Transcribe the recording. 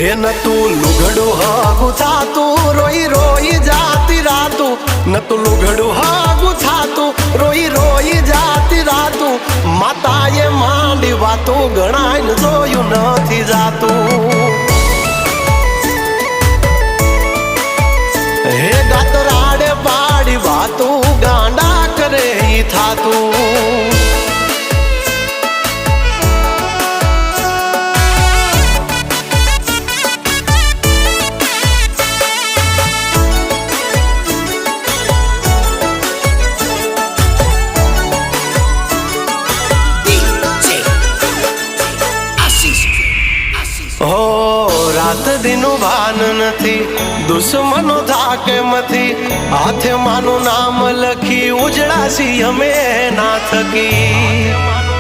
હે ન તું લુગડું હાગું થાતું રોઈ રોઈ જાતી રાતું ન તું લુગડું હાગું થાતું રોઈ રોઈ જાતી રાતું માતાએ માંડી વાતું ગણાય જોયું નથી જાતું હે ગાતરાડે પાડી વાતું ગાંડા કરે ઈ થાતું રાત દિનું ભાન નથી દુશ્મનો થાકે મથી હાથે માનું નામ લખી ઉજળાસી અમે ના થકી